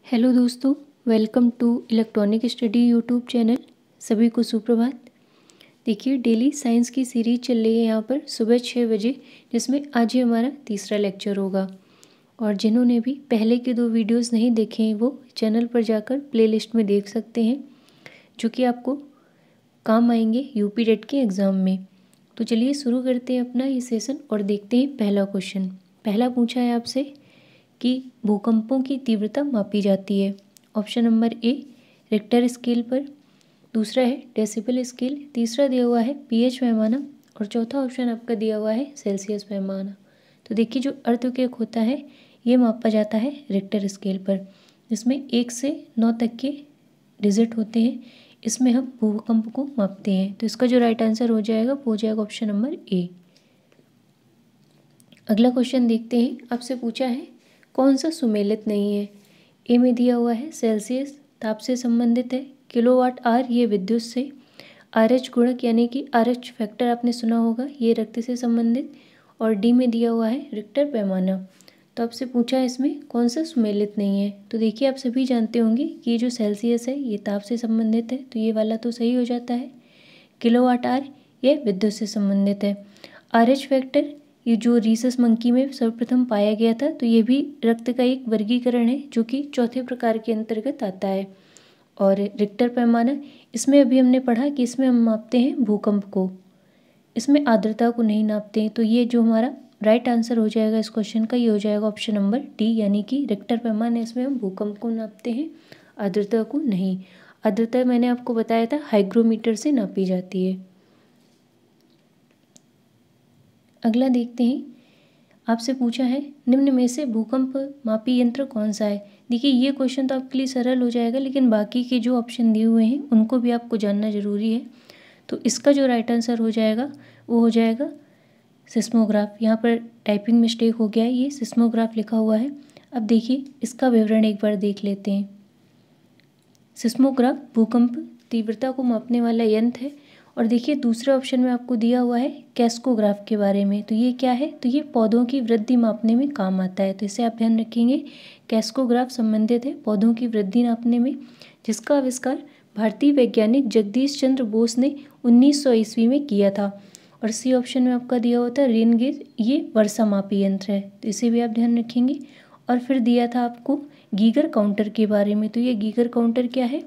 Hello दोस्तों, welcome to electronic study YouTube channel. सभी को सुप्रभात। देखिए, डेली साइंस की सीरीज चल रही है यहाँ पर सुबह 6 बजे, जिसमें आज ही हमारा तीसरा लेक्चर होगा। और जिन्होंने भी पहले के 2 वीडियोस नहीं देखे हैं वो चैनल पर जाकर प्लेलिस्ट में देख सकते हैं, जो कि आपको काम आएंगे यूपी टेट के एग्ज़ाम में। तो चलिए शुरू करते हैं अपना ये सेशन और देखते हैं पहला क्वेश्चन। पहला पूछा है आपसे कि भूकंपों की तीव्रता मापी जाती है। Option number A Richter scale पर, दूसरा है डेसिबल स्केल, तीसरा दिया हुआ है पीएच पैमाना और चौथा ऑप्शन आपका दिया हुआ है सेल्सियस पैमाना। तो देखिए, जो अर्थक्वेक होता है ये मापा जाता है रिक्टर स्केल पर, जिसमें 1 से 9 तक के डिजिट होते हैं। इसमें हम भूकंप को मापते हैं। तो इसका जो राइट आंसर हो जाएगा वो हो जाएगा ऑप्शन नंबर ए। अगला क्वेश्चन देखते हैं। आपसे पूछा है कौन सा सुमेलित नहीं है। ए में दिया हुआ है सेल्सियस, ताप से संबंधित है। किलोवाट आर ये विद्युत से। आरएच गुणक यानी कि आरएच फैक्टर आपने सुना होगा, ये रक्त से संबंधित। और डी में दिया हुआ है रिक्टर पैमाना। तो आपसे पूछा है इसमें कौन सा सुमेलित नहीं है। तो देखिए, आप सभी जानते होंगे कि ये जो सेल्सियस है ये ताप से संबंधित है, तो ये वाला तो सही हो जाता है। किलोवाट आर ये विद्युत से संबंधित है। आरएच फैक्टर ये जो रीसस मंकी में सर्वप्रथम पाया गया था, तो ये भी रक्त का एक वर्गीकरण है जो कि चौथे प्रकार के अंतर्गत आता है। और रिक्टर पैमाना, इसमें अभी हमने पढ़ा कि इसमें हम मापते हैं भूकंप को, इसमें आर्द्रता को नहीं नापते हैं। तो ये जो हमारा राइट आंसर हो जाएगा इस क्वेश्चन का, ये हो जाएगा ऑप्शन नंबर डी, यानी कि रिक्टर पैमाना इसमें हम भूकंप को नापते हैं, आर्द्रता को नहीं। आर्द्रता मैंने आपको बताया था हाइग्रोमीटर से नापी जाती है। अगला देखते हैं। आपसे पूछा है निम्न में से भूकंप मापी यंत्र कौन सा है। देखिए, ये क्वेश्चन तो आपके लिए सरल हो जाएगा, लेकिन बाकी के जो ऑप्शन दिए हुए हैं उनको भी आपको जानना जरूरी है। तो इसका जो राइट आंसर हो जाएगा वो हो जाएगा सिस्मोग्राफ। यहाँ पर टाइपिंग मिस्टेक हो गया है, ये सिस्मोग्राफ लिखा हुआ है। अब देखिए, इसका विवरण एक बार देख लेते हैं। सिस्मोग्राफ भूकंप तीव्रता को मापने वाला यंत्र है। और देखिए, दूसरे ऑप्शन में आपको दिया हुआ है कैस्कोग्राफ के बारे में। तो ये क्या है, तो ये पौधों की वृद्धि मापने में काम आता है। तो इसे आप ध्यान रखेंगे। कैस्कोग्राफ संबंधित है पौधों की वृद्धि नापने में, जिसका आविष्कार भारतीय वैज्ञानिक जगदीश चंद्र बोस ने 1900 ईस्वी में किया था। और सी ऑप्शन में आपका दिया होता है रेन गेज, ये वर्षा मापी यंत्र है, तो इसे भी आप ध्यान रखेंगे। और फिर दिया था आपको गीगर काउंटर के बारे में। तो ये गीगर काउंटर क्या है,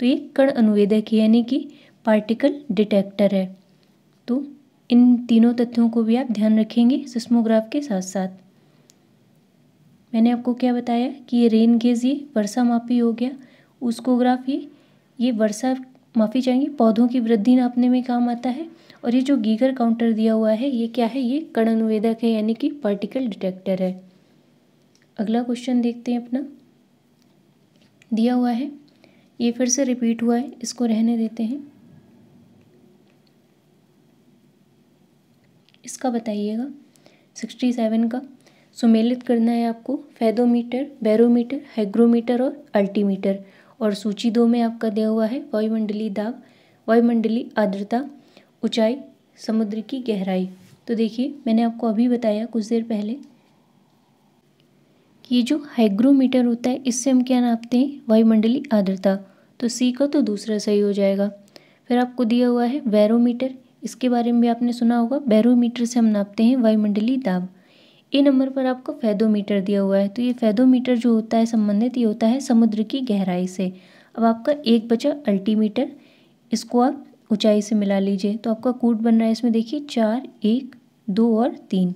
तो ये कण अनुवेदक है, यानी कि पार्टिकल डिटेक्टर है। तो इन तीनों तथ्यों को भी आप ध्यान रखेंगे सिस्मोग्राफ के साथ साथ। मैंने आपको क्या बताया कि ये रेन गेज ये वर्षा मापी हो गया, ऊस्कोग्राफ ये वर्षा मापी जाएंगी, पौधों की वृद्धि नापने में काम आता है। और ये जो गीगर काउंटर दिया हुआ है ये क्या है, ये कण अनुवेदक है, यानी कि पार्टिकल डिटेक्टर है। अगला क्वेश्चन देखते हैं अपना। दिया हुआ है, ये फिर से रिपीट हुआ है, इसको रहने देते हैं। इसका बताइएगा 67 का सुमेलित करना है आपको फेदोमीटर, बैरोमीटर, हाइग्रोमीटर और अल्टीमीटर। और सूची 2 में आपका दिया हुआ है वायुमंडलीय दाब, वायुमंडलीय आर्द्रता, ऊंचाई, समुद्र की गहराई। तो देखिए, मैंने आपको अभी बताया कुछ देर पहले कि ये जो हाइग्रोमीटर होता है इससे हम क्या नापते हैं, वायुमंडलीय आर्द्रता। तो सी का तो दूसरा सही हो जाएगा। फिर आपको दिया हुआ है बैरोमीटर, इसके बारे में भी आपने सुना होगा। बैरोमीटर से हम नापते हैं वायुमंडलीय दाब। ए नंबर पर आपको फेदोमीटर दिया हुआ है। तो ये फेदोमीटर जो होता है संबंधित, ये होता है समुद्र की गहराई से। अब आपका एक बचा अल्टीमीटर, इसको आप ऊंचाई से मिला लीजिए। तो आपका कूट बन रहा है इसमें, देखिए 4, 1, 2 और 3।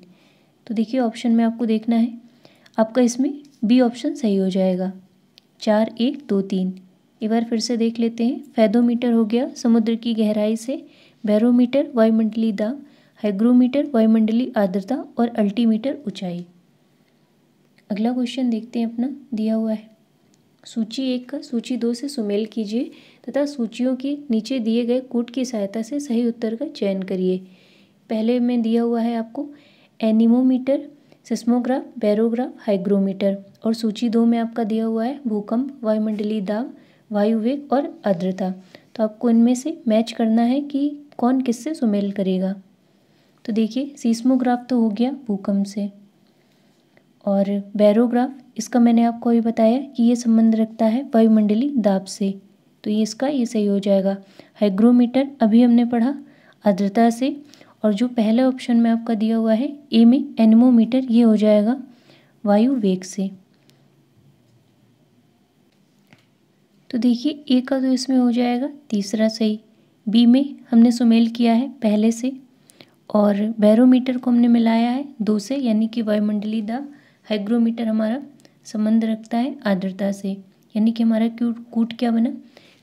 तो देखिए, ऑप्शन में आपको देखना है, आपका इसमें बी ऑप्शन सही हो जाएगा, 4, 1, 2, 3। एक बार फिर से देख लेते हैं। फेदोमीटर हो गया समुद्र की गहराई से, बैरोमीटर वायुमंडलीय दाब, हाइग्रोमीटर वायुमंडलीय आर्द्रता और अल्टीमीटर ऊंचाई। अगला क्वेश्चन देखते हैं अपना। दिया हुआ है सूची 1 का सूची 2 से सुमेल कीजिए तथा सूचियों के नीचे दिए गए कूट की सहायता से सही उत्तर का चयन करिए। पहले में दिया हुआ है आपको एनीमोमीटर, सिस्मोग्राफ, बैरोग्राफ, हाइग्रोमीटर। और सूची 2 में आपका दिया हुआ है भूकंप, वायुमंडलीय दाब, वायुवेग और आर्द्रता। तो आपको इनमें से मैच करना है कि कौन किससे सुमेल करेगा। तो देखिए, सीस्मोग्राफ तो हो गया भूकंप से, और बैरोग्राफ इसका मैंने आपको अभी बताया कि ये संबंध रखता है वायुमंडलीय दाब से, तो ये इसका ये सही हो जाएगा। हाइग्रोमीटर अभी हमने पढ़ा आर्द्रता से, और जो पहले ऑप्शन में आपका दिया हुआ है ए में एनेमोमीटर, ये हो जाएगा वायु वेग से। तो देखिए ए का तो इसमें हो जाएगा तीसरा सही। बी में हमने सुमेल किया है पहले से, और बैरोमीटर को हमने मिलाया है 2 से, यानी कि वायुमंडलीय दाब। हाइग्रोमीटर हमारा संबंध रखता है आर्द्रता से, यानी कि हमारा कूट क्या बना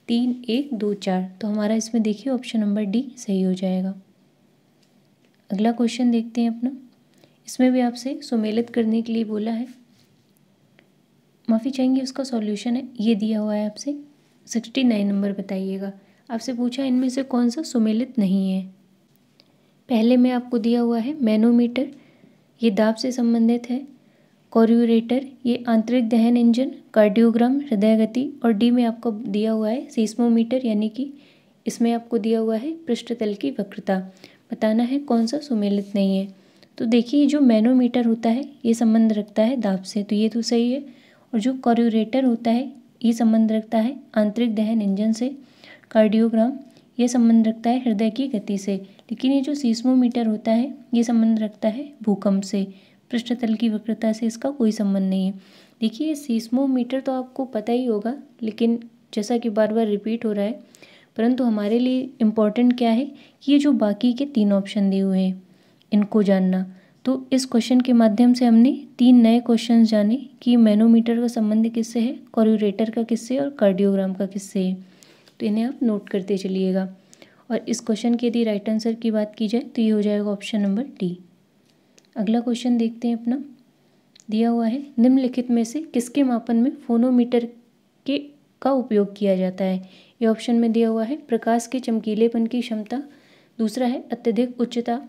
3 1 2 4। तो हमारा इसमें देखिए ऑप्शन नंबर डी सही हो जाएगा। अगला क्वेश्चन देखते हैं अपना। इसमें भी आपसे सुमेलित करने के लिए बोला है, माफ़ी चाहेंगे, उसका सॉल्यूशन है ये दिया हुआ है आपसे 69 नंबर बताइएगा। आपसे पूछा इनमें से कौन सा सुमेलित नहीं है। पहले में आपको दिया हुआ है मैनोमीटर, ये दाब से संबंधित है। कोर्यूरेटर ये आंतरिक दहन इंजन। कार्डियोग्राम हृदय गति। और डी में आपको दिया हुआ है सीस्मोमीटर, यानी कि इसमें आपको दिया हुआ है पृष्ठतल की वक्रता। बताना है कौन सा सुमेलित नहीं है। तो देखिए जो मैनोमीटर होता है ये संबंध रखता है दाब से, तो ये तो सही है। और जो कोर्यूरेटर होता है ये संबंध रखता है आंतरिक दहन इंजन से। कार्डियोग्राम ये संबंध रखता है हृदय की गति से। लेकिन ये जो सीस्मोमीटर होता है ये संबंध रखता है भूकंप से। पृष्ठतल की वक्रता से इसका कोई संबंध नहीं है। देखिए सीस्मोमीटर तो आपको पता ही होगा, लेकिन जैसा कि बार बार रिपीट हो रहा है, परंतु हमारे लिए इम्पॉर्टेंट क्या है कि ये जो बाकी के 3 ऑप्शन दिए हुए हैं इनको जानना। तो इस क्वेश्चन के माध्यम से हमने 3 नए क्वेश्चन जाने कि मैनोमीटर का संबंध किससे है, कोर्यूरेटर का किससे, और कार्डियोग्राम का किससे है। तो इन्हें आप नोट करते चलिएगा। और इस क्वेश्चन के यदि राइट आंसर की बात की जाए तो ये हो जाएगा ऑप्शन नंबर डी। अगला क्वेश्चन देखते हैं अपना। दिया हुआ है निम्नलिखित में से किसके मापन में फोनोमीटर का उपयोग किया जाता है। ये ऑप्शन में दिया हुआ है प्रकाश के चमकीलेपन की क्षमता, दूसरा है अत्यधिक उच्चता,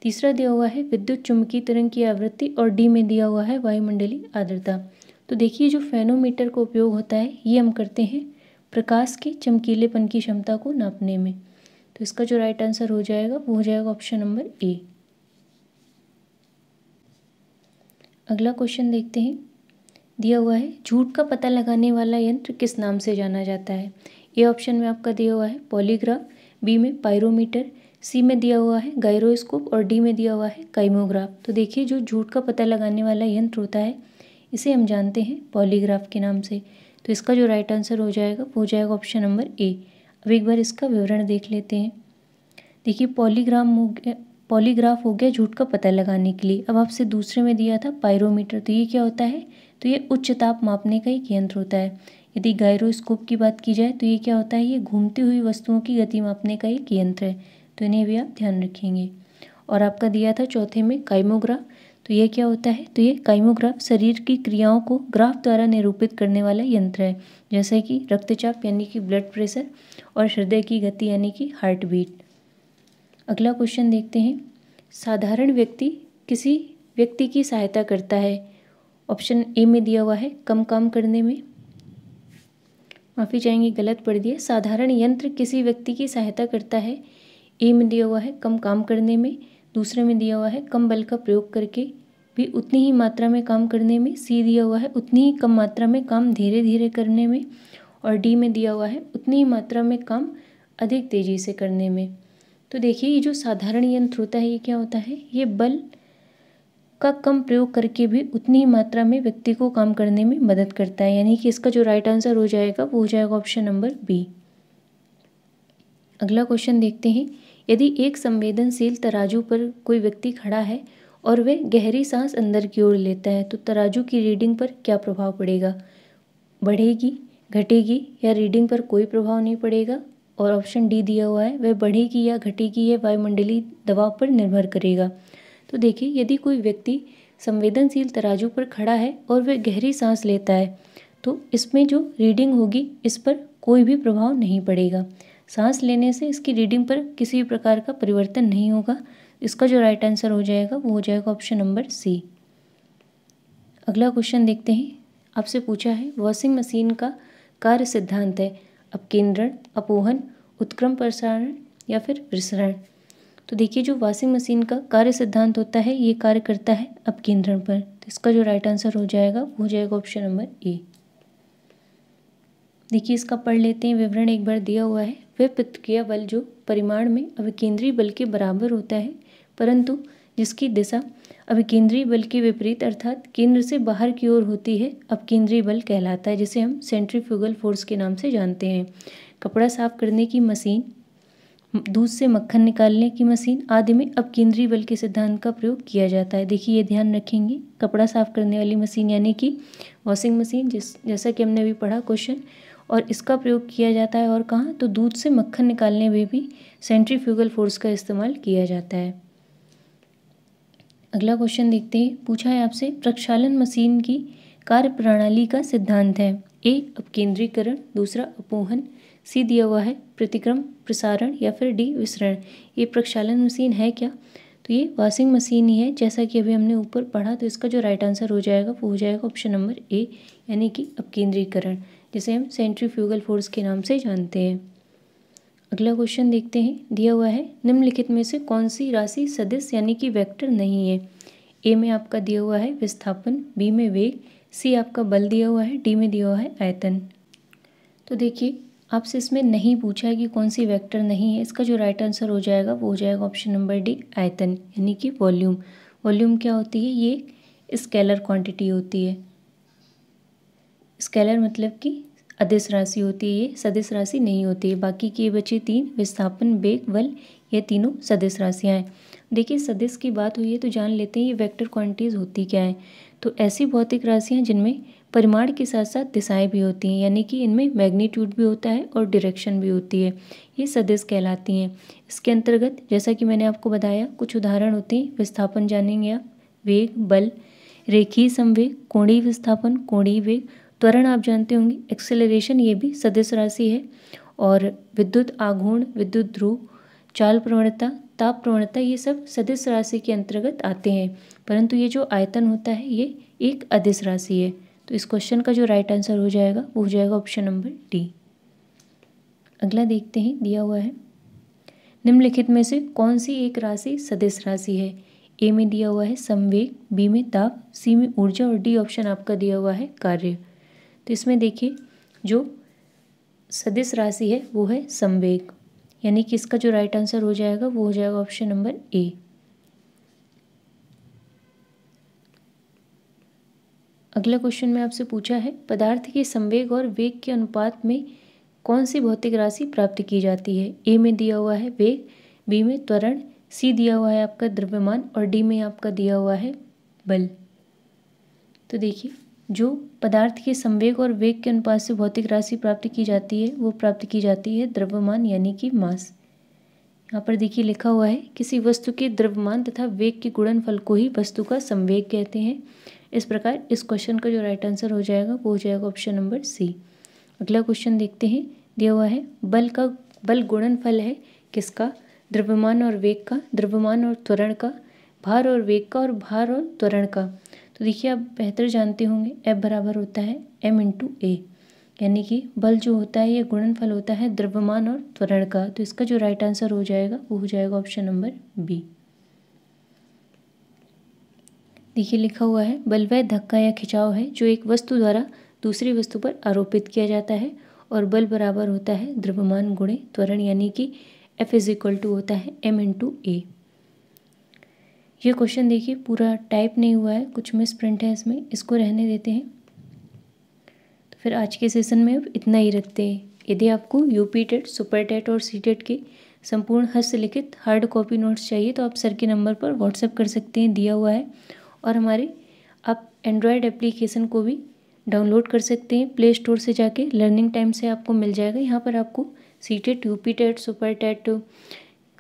तीसरा दिया हुआ है विद्युत चुम्बकीय तरंग की आवृत्ति, और डी में दिया हुआ है वायुमंडलीय आर्द्रता। तो देखिए जो फेनोमीटर का उपयोग होता है ये हम करते हैं प्रकाश के चमकीलेपन की क्षमता को नापने में। तो इसका जो राइट आंसर हो जाएगा वो हो जाएगा ऑप्शन नंबर ए। अगला क्वेश्चन देखते हैं। दिया हुआ है झूठ का पता लगाने वाला यंत्र किस नाम से जाना जाता है। ए ऑप्शन में आपका दिया हुआ है पॉलीग्राफ, बी में पायरोमीटर, सी में दिया हुआ है गायरोस्कोप, और डी में दिया हुआ है काइमोग्राफ। तो देखिए जो झूठ का पता लगाने वाला यंत्र होता है इसे हम जानते हैं पॉलीग्राफ के नाम से। तो इसका जो राइट आंसर हो जाएगा वो हो जाएगा ऑप्शन नंबर ए। अब एक बार इसका विवरण देख लेते हैं। देखिए पॉलीग्राफ हो गया झूठ का पता लगाने के लिए। अब आपसे दूसरे में दिया था पायरोमीटर, तो ये क्या होता है, तो ये उच्च ताप मापने का एक यंत्र होता है। यदि गायरोस्कोप की बात की जाए तो ये क्या होता है, ये घूमती हुई वस्तुओं की गति मापने का एक यंत्र है। तो इन्हें भी आप ध्यान रखेंगे। और आपका दिया था चौथे में काइमोग्राफ, तो ये क्या होता है, तो ये काइमोग्राफ शरीर की क्रियाओं को ग्राफ द्वारा निरूपित करने वाला यंत्र है, जैसे कि रक्तचाप यानी कि ब्लड प्रेशर, और हृदय की गति यानी कि हार्ट बीट। अगला क्वेश्चन देखते हैं। साधारण व्यक्ति किसी व्यक्ति की सहायता करता है। ऑप्शन ए में दिया हुआ है कम काम करने में, माफ़ी चाहेंगे गलत पढ़ दिया। साधारण यंत्र किसी व्यक्ति की सहायता करता है। ए में दिया हुआ है कम काम करने में, दूसरे में दिया हुआ है कम बल का प्रयोग करके भी उतनी ही मात्रा में काम करने में, सी दिया हुआ है उतनी ही कम मात्रा में काम धीरे धीरे करने में, और डी में दिया हुआ है उतनी ही मात्रा में काम अधिक तेज़ी से करने में। तो देखिए ये जो साधारण यंत्र होता है ये क्या होता है, ये बल का कम प्रयोग करके भी उतनी ही मात्रा में व्यक्ति को काम करने में मदद करता है, यानी कि इसका जो राइट आंसर हो जाएगा वो हो जाएगा ऑप्शन नंबर बी। अगला क्वेश्चन देखते हैं। यदि एक संवेदनशील तराजू पर कोई व्यक्ति खड़ा है और वह गहरी सांस अंदर की ओर लेता है तो तराजू की रीडिंग पर क्या प्रभाव पड़ेगा, बढ़ेगी, घटेगी, या रीडिंग पर कोई प्रभाव नहीं पड़ेगा। और ऑप्शन डी दिया हुआ है वह बढ़ेगी या घटेगी, यह वायुमंडलीय दबाव पर निर्भर करेगा। तो देखिए यदि कोई व्यक्ति संवेदनशील तराजू पर खड़ा है और वह गहरी सांस लेता है तो इसमें जो रीडिंग होगी इस पर कोई भी प्रभाव नहीं पड़ेगा। सांस लेने से इसकी रीडिंग पर किसी भी प्रकार का परिवर्तन नहीं होगा। इसका जो राइट आंसर हो जाएगा वो हो जाएगा ऑप्शन नंबर सी। अगला क्वेश्चन देखते हैं। आपसे पूछा है वॉशिंग मशीन का कार्य सिद्धांत है अपकेंद्रण, अपोहन, उत्क्रम प्रसारण या फिर विसरण। तो देखिए जो वॉशिंग मशीन का कार्य सिद्धांत होता है ये कार्य करता है अपकेंद्रण पर। तो इसका जो राइट आंसर हो जाएगा वो हो जाएगा ऑप्शन नंबर ए। देखिए इसका पढ़ लेते हैं विवरण एक बार दिया हुआ है। वह प्रतिक्रिया बल जो परिमाण में अभिकेंद्री बल के बराबर होता है परंतु जिसकी दिशा अभिकेंद्री बल के विपरीत अर्थात केंद्र से बाहर की ओर होती है अपकेंद्री बल कहलाता है, जिसे हम सेंट्रीफ्यूगल फोर्स के नाम से जानते हैं। कपड़ा साफ करने की मशीन, दूध से मक्खन निकालने की मशीन आदि में अपकेंद्री बल के सिद्धांत का प्रयोग किया जाता है। देखिए ये ध्यान रखेंगे, कपड़ा साफ करने वाली मशीन यानी कि वॉशिंग मशीन जैसा कि हमने अभी पढ़ा क्वेश्चन, और इसका प्रयोग किया जाता है और कहाँ, तो दूध से मक्खन निकालने में भी सेंट्रीफ्यूगल फोर्स का इस्तेमाल किया जाता है। अगला क्वेश्चन देखते हैं। पूछा है आपसे प्रक्षालन मशीन की कार्य प्रणाली का सिद्धांत है। ए अपकेंद्रीकरण, दूसरा अपोहन, सी दिया हुआ है प्रतिक्रम प्रसारण या फिर डी विसरण। ये प्रक्षालन मशीन है क्या, तो ये वॉशिंग मशीन ही है जैसा कि अभी हमने ऊपर पढ़ा। तो इसका जो राइट आंसर हो जाएगा वो हो जाएगा ऑप्शन नंबर ए यानी कि अपकेंद्रीकरण, जिसे हम सेंट्रीफ्यूगल फोर्स के नाम से जानते हैं। अगला क्वेश्चन देखते हैं। दिया हुआ है निम्नलिखित में से कौन सी राशि सदिश यानी कि वेक्टर नहीं है। ए में आपका दिया हुआ है विस्थापन, बी में वेग, सी आपका बल दिया हुआ है, डी में दिया हुआ है आयतन। तो देखिए आपसे इसमें नहीं पूछा है कि कौन सी वेक्टर नहीं है। इसका जो राइट आंसर हो जाएगा वो हो जाएगा ऑप्शन नंबर डी आयतन यानी कि वॉल्यूम। वॉल्यूम क्या होती है, ये स्केलर क्वांटिटी होती है। स्केलर मतलब कि अदिश राशि होती है, ये सदिश राशि नहीं होती है। बाकी की बची तीन विस्थापन, वेग, बल, ये तीनों सदिश राशियाँ हैं। देखिए सदिश की बात हुई है तो जान लेते हैं ये वेक्टर क्वांटिटीज़ होती क्या है। तो ऐसी भौतिक राशियाँ जिनमें परिमाण के साथ साथ दिशाएं भी होती हैं, यानी कि इनमें मैग्नीट्यूड भी होता है और डायरेक्शन भी होती है, ये सदिश कहलाती हैं। इसके अंतर्गत जैसा कि मैंने आपको बताया कुछ उदाहरण होते हैं। विस्थापन जानेंगे आप, वेग, बल, रेखीय संवेग, कोणीय विस्थापन, कोणीय वेग, त्वरण आप जानते होंगे, एक्सेलरेशन ये भी सदिश राशि है, और विद्युत आघूर्ण, विद्युत ध्रुव, चाल प्रवणता, ताप प्रवणता, ये सब सदिश राशि के अंतर्गत आते हैं। परंतु ये जो आयतन होता है ये एक अदिश राशि है। तो इस क्वेश्चन का जो राइट आंसर हो जाएगा वो हो जाएगा ऑप्शन नंबर डी। अगला देखते हैं। दिया हुआ है निम्नलिखित में से कौन सी एक राशि सदिश राशि है। ए में दिया हुआ है संवेग, बी में ताप, सी में ऊर्जा और डी ऑप्शन आपका दिया हुआ है कार्य। तो इसमें देखिए जो सदिश राशि है वो है संवेग, यानी कि इसका जो राइट आंसर हो जाएगा वो हो जाएगा ऑप्शन नंबर ए। अगला क्वेश्चन में आपसे पूछा है पदार्थ के संवेग और वेग के अनुपात में कौन सी भौतिक राशि प्राप्त की जाती है। ए में दिया हुआ है वेग, बी में त्वरण, सी दिया हुआ है आपका द्रव्यमान और डी में आपका दिया हुआ है बल। तो देखिए जो पदार्थ के संवेग और वेग के अनुपात से भौतिक राशि प्राप्त की जाती है वो प्राप्त की जाती है द्रव्यमान यानी कि मास। यहाँ पर देखिए लिखा हुआ है किसी वस्तु के द्रव्यमान तथा वेग के गुणनफल को ही वस्तु का संवेग कहते हैं। इस प्रकार इस क्वेश्चन का जो राइट आंसर हो जाएगा वो हो जाएगा ऑप्शन नंबर सी। अगला क्वेश्चन देखते हैं। दिया हुआ है बल गुणनफल है किसका, द्रव्यमान और वेग का, द्रव्यमान और त्वरण का, भार और वेग का और भार और त्वरण का। तो देखिए आप बेहतर जानते होंगे F बराबर होता है m/a, यानी कि बल जो होता है ये गुणनफल होता है द्रव्यमान और त्वरण का। तो इसका जो राइट आंसर हो जाएगा वो हो जाएगा ऑप्शन नंबर बी। देखिए लिखा हुआ है बल वह धक्का या खिंचाव है जो एक वस्तु द्वारा दूसरी वस्तु पर आरोपित किया जाता है और बल बराबर होता है द्रव्यमान गुणे त्वरण, यानी कि F = होता है m/a। ये क्वेश्चन देखिए पूरा टाइप नहीं हुआ है, कुछ मिस प्रिंट है इसमें, इसको रहने देते हैं। तो फिर आज के सेशन में अब इतना ही रखते हैं। यदि आपको यूपी टेट, सुपर टेट और सी टेट के संपूर्ण हस्तलिखित हार्ड कॉपी नोट्स चाहिए तो आप सर के नंबर पर व्हाट्सएप कर सकते हैं, दिया हुआ है। और हमारे आप एंड्रॉयड एप्लीकेशन को भी डाउनलोड कर सकते हैं प्ले स्टोर से जाके, लर्निंग टाइम से आपको मिल जाएगा। यहाँ पर आपको C TET, UP TET, super TET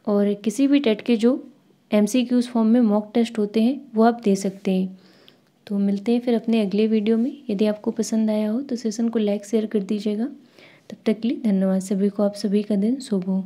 और किसी भी टेट के जो MCQs फॉर्म में मॉक टेस्ट होते हैं वो आप दे सकते हैं। तो मिलते हैं फिर अपने अगले वीडियो में। यदि आपको पसंद आया हो तो सेशन को लाइक शेयर कर दीजिएगा। तब तक के लिए धन्यवाद सभी को। आप सभी का दिन शुभ हो।